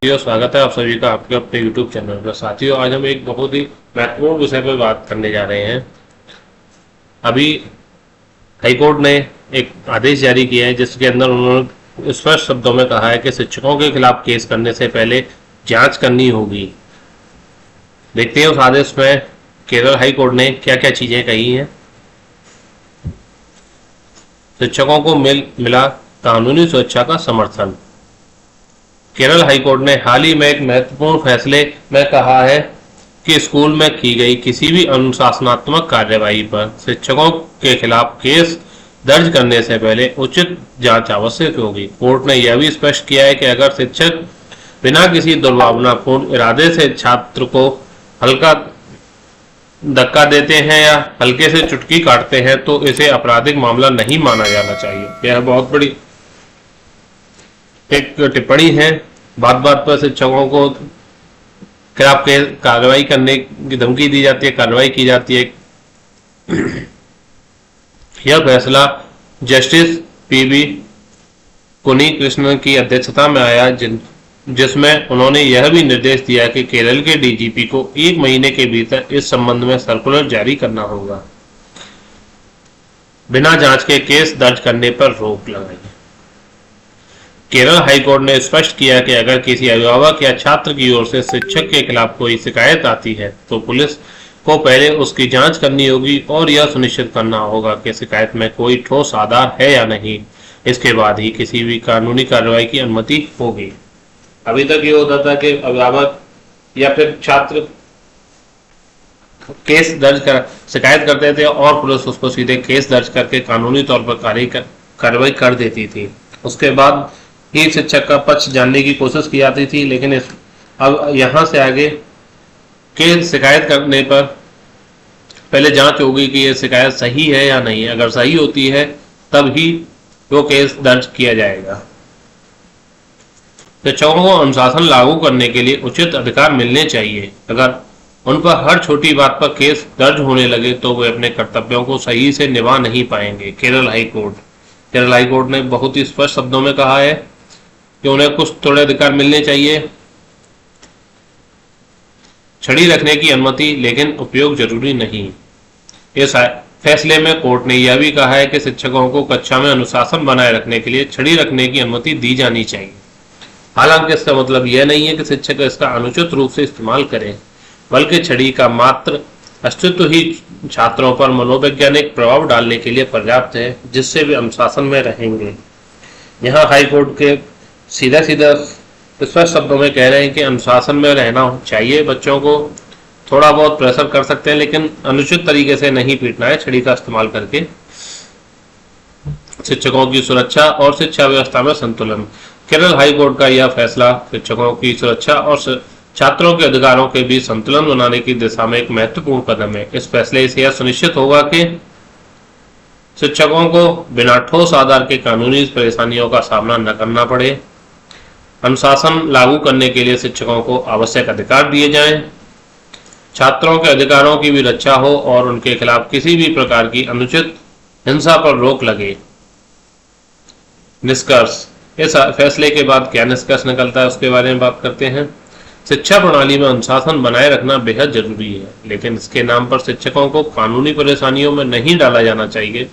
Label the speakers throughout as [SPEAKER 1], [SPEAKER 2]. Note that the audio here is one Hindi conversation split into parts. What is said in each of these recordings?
[SPEAKER 1] साथियों, स्वागत है आप सभी का आपके अपने YouTube चैनल पर। साथियों, आज हम एक बहुत ही महत्वपूर्ण विषय पर बात करने जा रहे हैं। अभी हाईकोर्ट ने एक आदेश जारी किया है जिसके अंदर उन्होंने स्पष्ट शब्दों में कहा है कि शिक्षकों के खिलाफ केस करने से पहले जांच करनी होगी। देखते हैं उस आदेश में केरल हाईकोर्ट ने क्या क्या चीजें कही हैं। शिक्षकों को मिला कानूनी सुरक्षा का समर्थन। केरल हाईकोर्ट ने हाल ही में एक महत्वपूर्ण फैसले में कहा है कि स्कूल में की गई किसी भी अनुशासनात्मक कार्यवाही पर शिक्षकों के खिलाफ केस दर्ज करने से पहले उचित जांच आवश्यक होगी। कोर्ट ने यह भी स्पष्ट किया है कि अगर शिक्षक बिना किसी दुर्भावनापूर्ण इरादे से छात्र को हल्का धक्का देते हैं या हल्के से चुटकी काटते हैं तो इसे आपराधिक मामला नहीं माना जाना चाहिए। यह बहुत बड़ी एक टिप्पणी है। बात बात पर शिक्षकों को खिलाफ कार्रवाई करने की धमकी दी जाती है, कार्रवाई की जाती है। यह फैसला जस्टिस पीबी कुनी कृष्णन की अध्यक्षता में आया, जिसमें उन्होंने यह भी निर्देश दिया कि केरल के डीजीपी को 1 महीने के भीतर इस संबंध में सर्कुलर जारी करना होगा। बिना जांच के केस दर्ज करने पर रोक लगाई। केरल हाईकोर्ट ने स्पष्ट किया कि अगर किसी अभिभावक या छात्र की ओर से शिक्षक के खिलाफ कोई शिकायत आती है तो पुलिस को पहले उसकी जांच करनी होगी और यह सुनिश्चित करना होगा कि शिकायत में कोई ठोस आधार है या नहीं। इसके बाद ही किसी भी कानूनी कार्रवाई की अनुमति होगी। अभी तक ये होता था कि अभिभावक या फिर छात्र केस दर्ज कर शिकायत करते थे और पुलिस उसको सीधे केस दर्ज करके कानूनी तौर पर कार्रवाई कर देती थी। उसके बाद ही शिक्षक का पक्ष जानने की कोशिश की जाती थी। लेकिन अब यहाँ से आगे के शिकायत करने पर पहले जांच होगी कि यह शिकायत सही है या नहीं। अगर सही होती है तब ही वो केस दर्ज किया जाएगा। शिक्षकों को अनुशासन लागू करने के लिए उचित अधिकार मिलने चाहिए। अगर उन पर हर छोटी बात पर केस दर्ज होने लगे तो वे अपने कर्तव्यों को सही से निभा नहीं पाएंगे। केरल हाईकोर्ट ने बहुत ही स्पष्ट शब्दों में कहा है कि उन्हें कुछ थोड़े अधिकार मिलने चाहिए। छड़ी रखने की अनुमति, लेकिन उपयोग जरूरी नहीं। इस फैसले में कोर्ट ने यह भी कहा है कि शिक्षकों को कक्षा में अनुशासन बनाए रखने के लिए छड़ी रखने की अनुमति दी जानी चाहिए। हालांकि इसका मतलब यह नहीं है कि शिक्षक इसका अनुचित रूप से इस्तेमाल करें, बल्कि छड़ी का मात्र अस्तित्व ही छात्रों पर मनोवैज्ञानिक प्रभाव डालने के लिए पर्याप्त है, जिससे वे अनुशासन में रहेंगे। यहाँ हाईकोर्ट के सीधा स्पष्ट शब्दों में कह रहे हैं कि अनुशासन में रहना चाहिए। बच्चों को थोड़ा बहुत प्रेशर कर सकते हैं, लेकिन अनुचित तरीके से नहीं पीटना है छड़ी का इस्तेमाल करके। शिक्षकों की सुरक्षा और शिक्षा व्यवस्था में संतुलन। केरल हाईकोर्ट का यह फैसला शिक्षकों की सुरक्षा और छात्रों के अधिकारों के बीच संतुलन बनाने की दिशा में एक महत्वपूर्ण कदम है। इस फैसले से यह सुनिश्चित होगा कि शिक्षकों को बिना ठोस आधार के कानूनी परेशानियों का सामना न करना पड़े। अनुशासन लागू करने के लिए शिक्षकों को आवश्यक अधिकार दिए जाएं, छात्रों के अधिकारों की भी रक्षा हो और उनके खिलाफ किसी भी प्रकार की अनुचित हिंसा पर रोक लगे। निष्कर्ष। इस फैसले के बाद क्या निष्कर्ष निकलता है उसके बारे में बात करते हैं। शिक्षा प्रणाली में अनुशासन बनाए रखना बेहद जरूरी है, लेकिन इसके नाम पर शिक्षकों को कानूनी परेशानियों में नहीं डाला जाना चाहिए।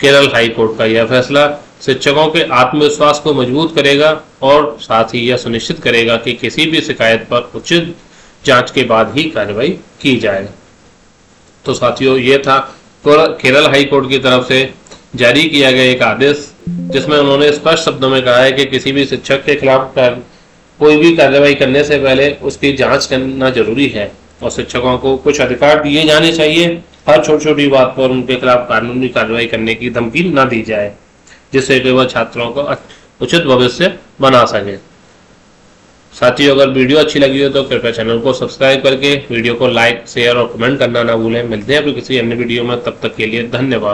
[SPEAKER 1] केरल हाईकोर्ट का यह फैसला शिक्षकों के आत्मविश्वास को मजबूत करेगा और साथ ही यह सुनिश्चित करेगा कि किसी भी शिकायत पर उचित जांच के बाद ही कार्रवाई की जाए। तो साथियों, ये था केरल हाईकोर्ट की तरफ से जारी किया गया एक आदेश, जिसमें उन्होंने स्पष्ट शब्दों में कहा है कि किसी भी शिक्षक के खिलाफ कोई भी कार्रवाई करने से पहले उसकी जांच करना जरूरी है और शिक्षकों को कुछ अधिकार दिए जाने चाहिए। हर छोटी छोटी बात पर उनके खिलाफ कानूनी कार्रवाई करने की धमकी न दी जाए, जिससे कि वह छात्रों को उचित भविष्य बना सके। साथियों, अगर वीडियो अच्छी लगी हो तो कृपया चैनल को सब्सक्राइब करके वीडियो को लाइक, शेयर और कमेंट करना ना भूलें। मिलते हैं फिर किसी अन्य वीडियो में, तब तक के लिए धन्यवाद।